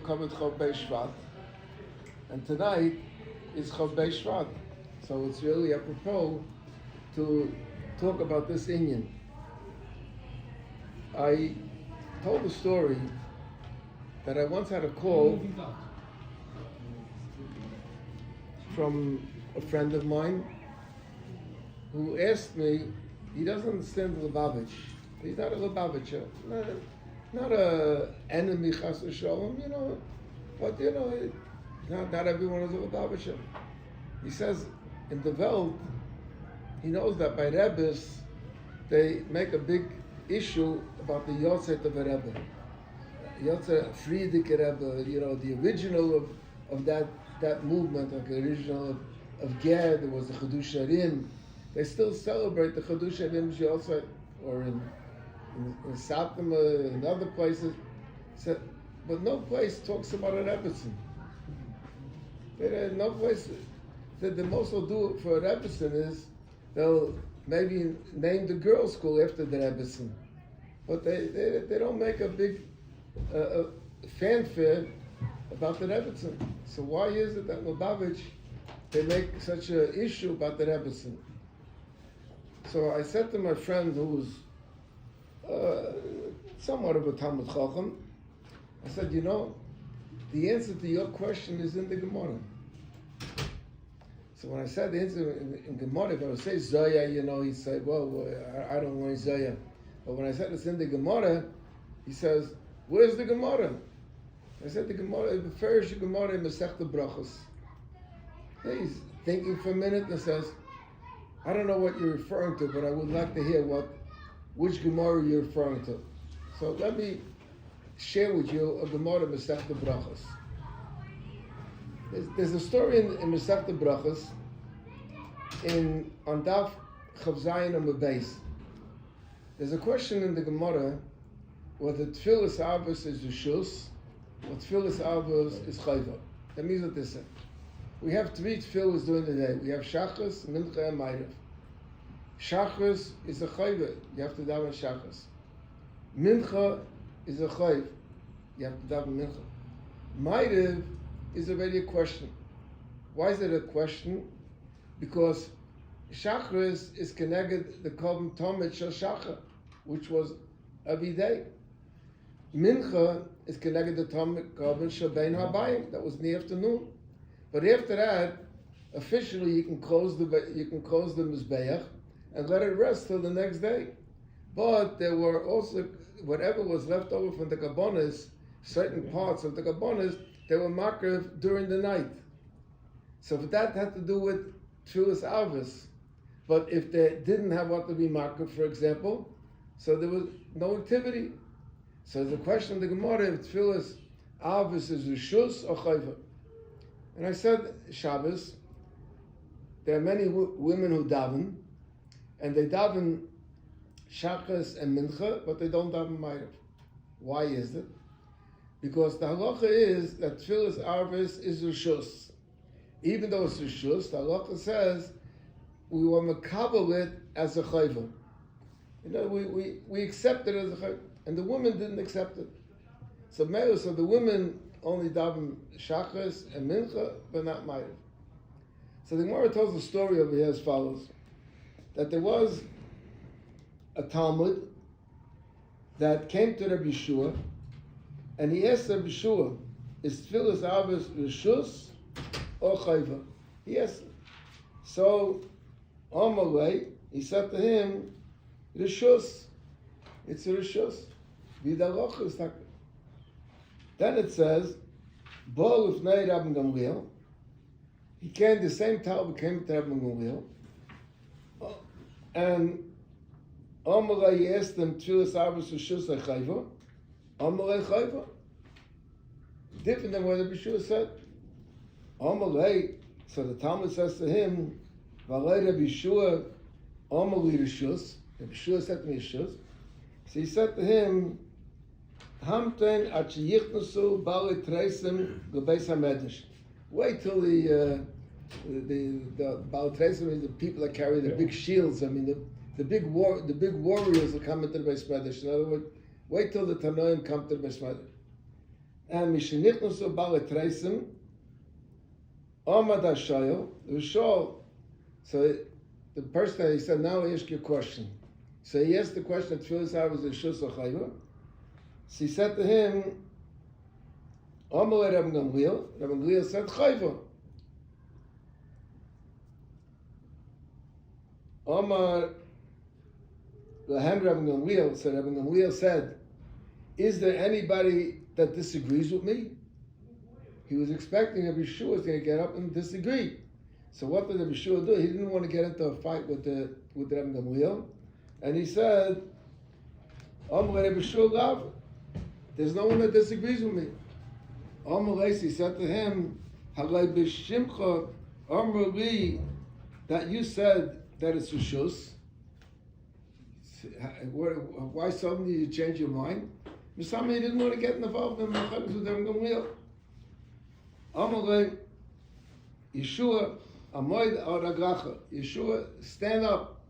covered Chof Beis Shevat, and tonight is Chof Beis Shevat. So it's really apropos to talk about this inyan. I told a story that I once had a call from a friend of mine who asked me, he doesn't understand Lubavitch. He's not a Lubavitcher, not a enemy, chas v'sholom, but not everyone is a Lubavitcher. He says in the Welt, he knows that by Rebbes, they make a big issue about the Yotzet of a Rebbe. Yotzet Friedrich Rebbe, the original of that movement, like the original of Ger, there was the Chedush Harim. They still celebrate the Chedush Harim Yotzet, or in Satmar, in other places. So, but no place talks about a Rebbetzin. No place. The most they'll do for a Rebbetzin is they'll maybe name the girls' school after the Rebbetzin. But they don't make a big fanfare about the Rebbetzin. So why is it that Lubavitch, they make such an issue about the Rebbetzin? So I said to my friend who was somewhat of a Talmud Chacham, I said, the answer to your question is in the Gemara. So when I said the answer in Gemara, if I would say Zoya, he'd say, well, I don't learn Zoya. But when I said it's in the Gemara, he says, where's the Gemara? I said the Gemara, the first Gemara in Masechta Brachos. He's thinking for a minute and says, I don't know what you're referring to, but I would like to hear which Gemara you're referring to. So let me share with you a Gemara in Masechta Brachos. There's a story in Masechta Brachos on Daf Chav Zayin on Beis. There's a question in the Gemara whether Tfilas Avos is Rishus or Tfilas Avos is Chayva. That means what they say. We have three Tfilas during the day. We have Shachas, Mincha, and Ma'ariv. Shachas is a Chayva. You have to daven Shachas. Mincha is a Chayv. You have to daven Mincha. Ma'ariv is already a question. Why is it a question? Because Shachris is connected the Korban Tomid Shel Shachar, which was every day. Mincha is connected the Korban Shel Bein Habayim, that was in the afternoon. But after that, officially you can close the Mizbeach and let it rest till the next day. But there were also, whatever was left over from the Kabbonis, certain parts of the Kabbonis, they were makriv during the night. So that had to do with Tfilas Avos. But if they didn't have what to be makriv, for example, so there was no activity. So the question of the Gemara, if Tfilas Avos is Rishus or Chayva. And I said, Shabbos, there are many women who daven, and they daven Shachas and Mincha, but they don't daven Ma'ariv. Why is it? Because the halacha is that Tfilas Avos is Rishus. Even though it's Rishus, the halacha says we were makabel it as a chayva. We accept it as a chayva. And the women didn't accept it. So the women only daven Shachas and Mincha, but not Ma'ariv. So the Gemara tells the story over here as follows. That there was a Talmud that came to Rabbi Yeshua, and he asked Rabbi Yeshua, is Tfilas Avos Rishus or Chayva? He asked him. So, Amalei, he said to him, Rishus. It's a Rishus. Vidaloch is tak. Then it says, Bo Lifnei Rabbi Gamliel. He came, the same Talmud came to Rabbi Gamliel. And Amalei asked him, Tfilas Avos Rishus or Chayva? Amalei Chayva. Different than what the Bishua said. Amalei, so the Talmud says to him, Valei Rabbi Yeshua, Amalei Rishus. Rabbi Yeshua said to me Rishus. So he said to him, Hamten at sheyichnasu bali treisim lebeis hamedrash. Wait till the bali treisim is the people that carry the big shields. I mean the big warriors that come into the Beis Medrash. In other words, wait till the Tanoim come to the Beis Medrash. And Mishenichnusu Balatreisim, Omad Hashayo, Rishol. So the person, he said, now I ask you a question. So he asked the question that Tfilas Arvos is Shus or Chayva. So he said to him, Omar Rabbi Gamliel. Rabbi Gamliel said, Chayva. Omar Lahem Rabbi Gamliel. So Rabbi Gamliel said, is there anybody that disagrees with me? He was expecting Rabbi Yeshua was going to get up and disagree. So what did Rabbi Yeshua do? He didn't want to get into a fight with Rabbi Gamliel. And he said, Omar Rabbi Yeshua Lav. There's no one that disagrees with me. Omar Leisi said to him, Halai b'shimcha Omar Li, that you said that it's Rishus. Why suddenly you change your mind? Misami didn't want to get involved in Machadus with Rabbi Gamliel. Omar Li, Yeshua, Amoid Aragracha. Yeshua, stand up,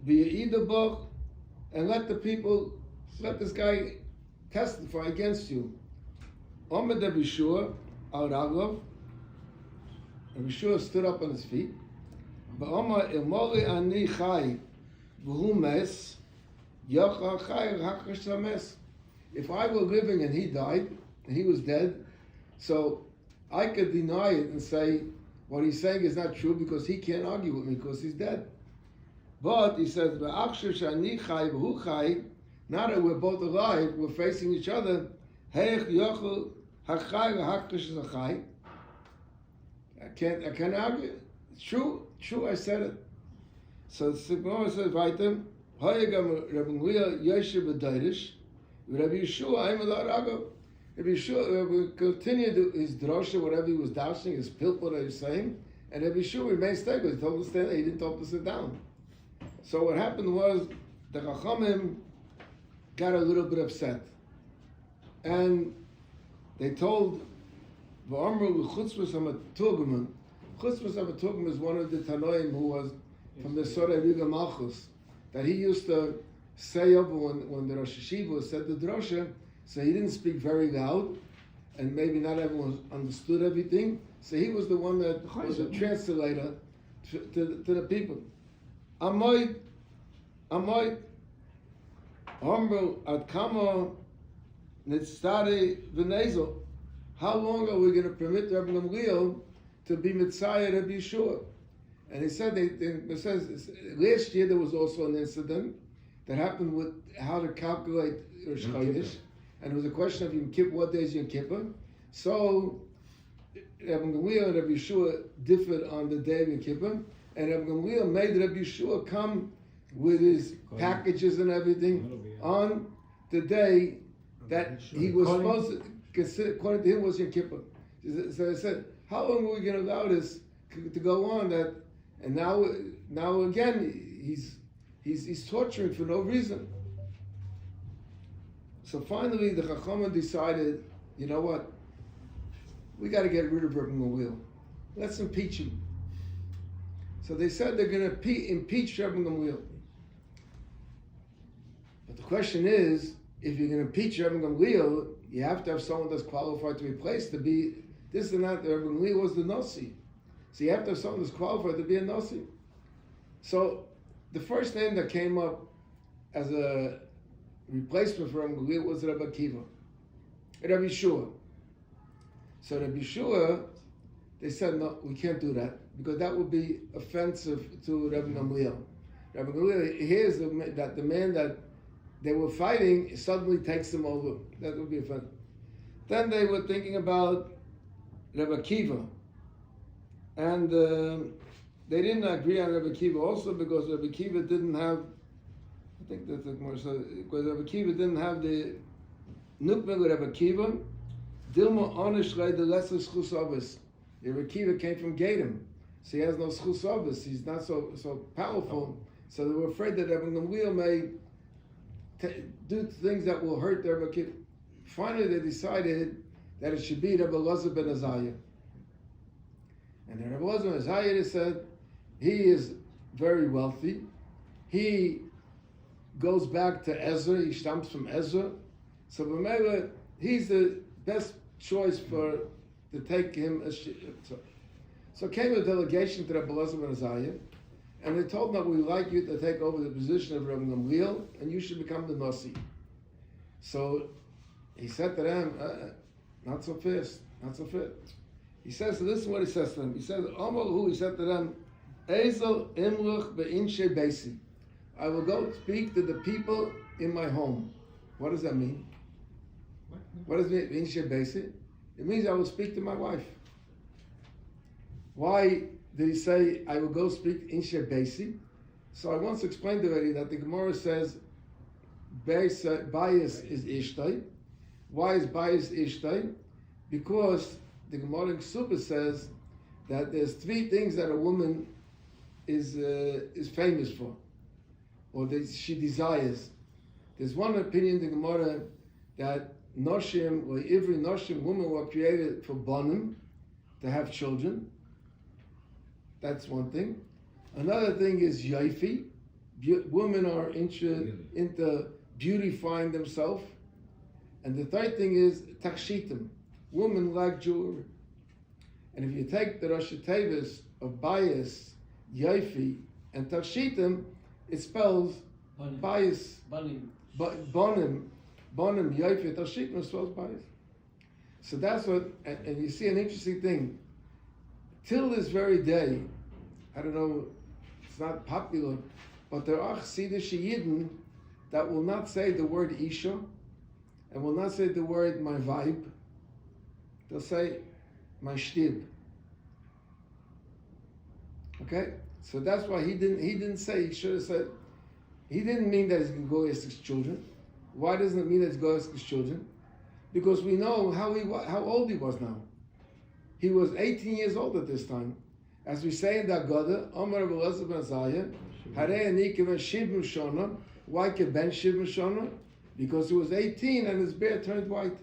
be a book, and let the people, let this guy testify against you. Omer de Bishua al Raglav. Bishua stood up on his feet. Ba'omer ilmoli ani chai v'hu mes yocha chai hakash mes. If I were living and he died and he was dead, so I could deny it and say what he's saying is not true because he can't argue with me because he's dead. But he says ba'achshav shani chai v'hu chai. Now that we're both alive, we're facing each other. I can't argue. It's true. True, I said it. So the Gemara says, "Vaitem, Hayagam Rabbi Gamliel Yoshe b'Dairish, Rabbi Yeshua I'm allowed to go." Rabbi Yeshua continued his drasha, whatever he was dashing, his pilpul that he was saying, and Rabbi Yeshua remained stable. He told him to stand. He didn't tell him to sit down. So what happened was the Chachamim got a little bit upset, and they told V'amru Chutzpah Hamaturguman. Chutzpah Hamaturguman is one of the Tanoim who was from the Sorei Riga Malchus, that he used to say over when the Rosh Hashiva said the drasha, so he didn't speak very loud, and maybe not everyone understood everything. So he was the one that was a translator to the people. Amoy, Amru ad kama nitztari v'nezel. How long are we going to permit Rabbi Gamliel to be Mitzayah Rabbi Yeshua? And he said, it says, last year there was also an incident that happened with how to calculate Rosh Chodesh, and it was a question of Yom Kippur, what day is Yom Kippur? So Rabbi Gamliel and Rabbi Yeshua differed on the day of Yom Kippur, and Rabbi Gamliel made Rabbi Yeshua come with his packages and everything on the day that he was supposed to consider, according to him, was Yom Kippur. So I said, how long are we going to allow this to go on? That, and now again, he's torturing for no reason. So finally, the Chachamim decided, you know what? We got to get rid of Rabbi Gamliel. Let's impeach him. So they said they're going to impeach Rabbi Gamliel. But the question is, if you're going to impeach Rabbi Gamliel, you have to have someone that's qualified to replace, to be this and that. Rabbi Gamliel was the Nasi. So you have to have someone that's qualified to be a Nasi. So the first name that came up as a replacement for Rabbi Gamliel was Rabbi Akiva, Rabbi Yeshua. So Rabbi Yeshua, they said, no, we can't do that, because that would be offensive to Rabbi Gamliel. Rabbi Gamliel hears that the man that they were fighting suddenly takes them over. That would be offensive. Then they were thinking about Rabbi Akiva. And they didn't agree on Rabbi Akiva also because Rabbi Akiva didn't have, I think that's more so, because Rabbi Akiva didn't have the nukmeh with Rabbi Akiva. Dilma Onish the lesser schus obis. Rabbi Akiva came from Gadim, so he has no schus obis. He's not so powerful. So they were afraid that Rabbi Gamliel may do things that will hurt Rabbi Akiva. Finally, they decided that it should be Rabbi Elazar ben Azariah. And then Rabbi Elazar ben Azariah said, he is very wealthy. He goes back to Ezra. He stamps from Ezra. So B'meila, he's the best choice to take him as so came a delegation to Rabbi Elazar ben Azariah, and they told him that we'd like you to take over the position of Rabbi Gamliel, and you should become the Nasi. So he said to them, not so fast, not so fast. He says, so this is what he says to them. He says, Amahu, he said to them, Ezel imluch be'inshe beisi. I will go speak to the people in my home. What does that mean? What does it mean, be'inshe beisi? It means I will speak to my wife. Why did he say, I will go speak inshe beisi? So I once explained already that the Gemara says, Beis is Ishtay. Why is Beis Ishtay? Because the Gemara in Ksubah says that there's three things that a woman is famous for, or that she desires. There's one opinion in the Gemara that Noshim, or every Noshim, women were created for Banim, to have children. That's one thing. Another thing is Yaifi. Women are into beautifying themselves. And the third thing is Takshitim. Women like jewelry. And if you take the Rosh Tevis of Beis, Yaifi, and Takshitim, it spells Beis. Bonim, Yaifi, Takshitim spells Beis. So that's what, and you see an interesting thing. Till this very day, I don't know, it's not popular, but there are Chassidish Yidden that will not say the word Isha, and will not say the word my vibe. They'll say my shtib. Okay? So that's why he didn't say, he should have said, he didn't mean that he's going to go ask his children. Why doesn't it mean that he's going to ask his children? Because we know how old he was now. He was 18 years old at this time. As we say in the Agada, Omer Rabbi Elazar ben Azariah, Harei ani keben shivim shana. Why keben shivim shana? Because he was 18 and his beard turned white.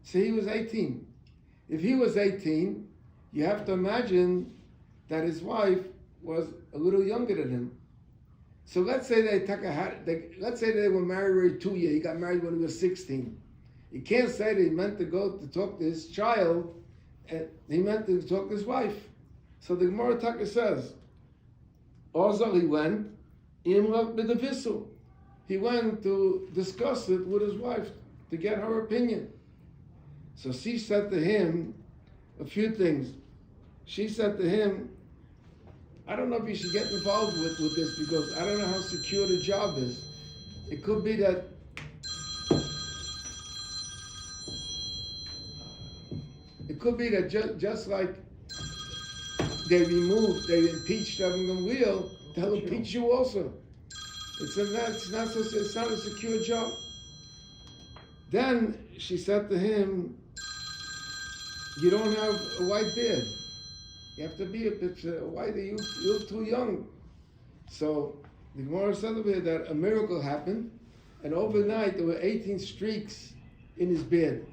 So he was 18. If he was 18, you have to imagine that his wife was a little younger than him. So let's say let's say they were married 2 years. He got married when he was 16. You can't say that he meant to go to talk to his child, and he meant to talk to his wife. So the Gemara Taka says, Ozal he went, Imlach b'devisu. He went to discuss it with his wife to get her opinion. So she said to him a few things. She said to him, I don't know if you should get involved with this because I don't know how secure the job is. It could be that just like they impeached Rabbi Gamliel, they'll impeach you also. It's not a secure job. Then she said to him, you don't have a white beard. You have to be a bit white. You're too young. So the Gemara said over here that a miracle happened, and overnight there were 18 streaks in his beard.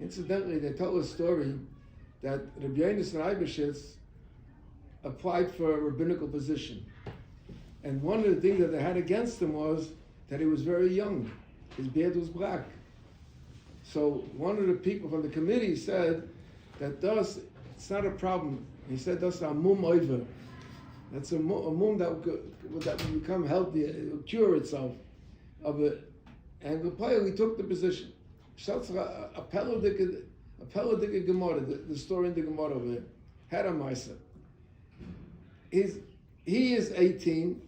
Incidentally, they tell a story that Rabbi Yonasan Eibeshitz applied for a rabbinical position. And one of the things that they had against him was that he was very young. His beard was black. So one of the people from the committee said that it's not a problem. He said that's a mum over. That's a mum that will become healthy, it will cure itself of it. And the player, he took the position. A Pelodic Gemara, the story in the Gemara over here. Had a Maisa. He is 18,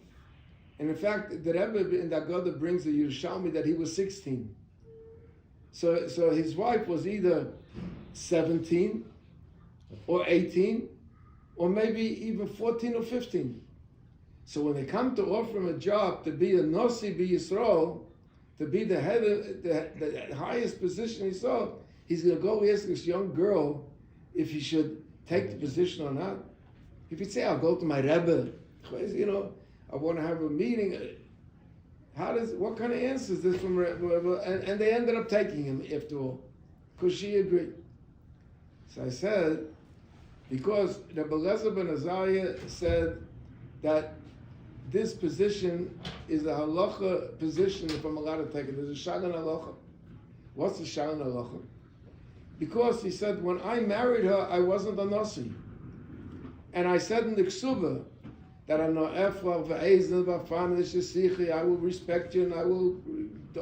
and in fact, the Rebbe in the Agada brings a Yerushalmi that he was 16. So his wife was either 17 or 18, or maybe even 14 or 15. So when they come to offer him a job to be a Nasi B'Yisrael, to be the head of the highest position he saw, he's going to go ask this young girl if he should take the position or not. If he'd say, I'll go to my Rebbe, I want to have a meeting. What kind of answer is this from Rebbe? And they ended up taking him after all, because she agreed. So I said, because Rabbi Elazar ben Azariah said that this position is a halacha position if I'm allowed to take it. There's a shagan halacha. What's the shagan halacha? Because he said, when I married her, I wasn't a Nasi. And I said in the Ksuba that I will respect you and I will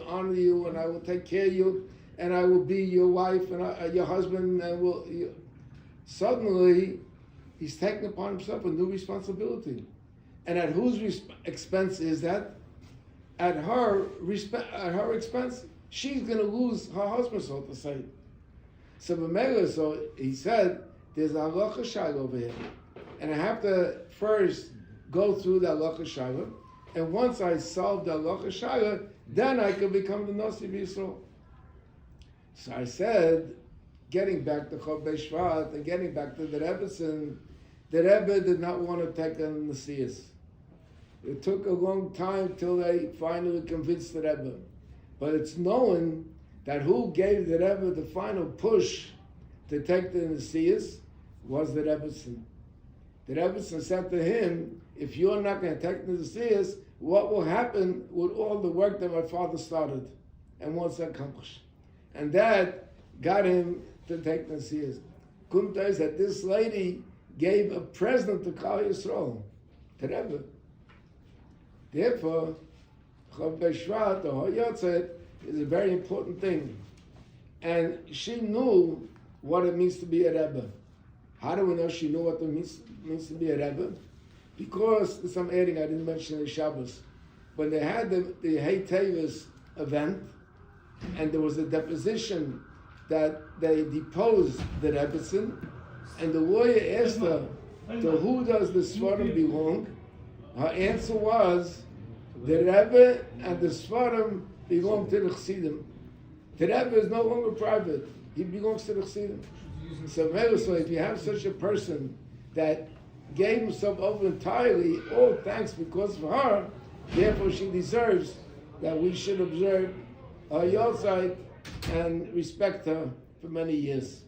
honor you and I will take care of you and I will be your wife and your husband and suddenly he's taking upon himself a new responsibility. And at whose expense is that? At her expense. She's going to lose her husband, so to say. So he said, there's a halacha shayla over here. And I have to first go through the halacha shayla. And once I solve the halacha shayla, then I can become the Nasi B'Yisrael. So I said, getting back to Chof Shevat and getting back to the Rebbetzin, the Rebbe did not want to take on the Nasias. It took a long time till they finally convinced the Rebbe. But it's known that who gave the Rebbe the final push to take the Nasias was the Rebbetzin. The Rebbetzin said to him, if you're not going to take the Nasias, what will happen with all the work that my father started and wants to accomplish? And that got him to take the Nasias. Kumta is that this lady gave a present to Klal Yisrael, to Rebbe. Therefore, Chof Shevat, the Hoyotzet, is a very important thing. And she knew what it means to be a Rebbe. How do we know she knew what it means to be a Rebbe? Because, there's some adding I didn't mention in Shabbos. When they had the Hey Tevis event, and there was a deposition that they deposed the Rebbetzin, and the lawyer asked her, to who does the Svarim belong? Her answer was, the Rebbe and the Svarim belong to the Chassidim. The Rebbe is no longer private. He belongs to the Chassidim. So if you have such a person that gave himself over entirely, all thanks because of her, therefore she deserves that we should observe her Yotzeit and respect her for many years.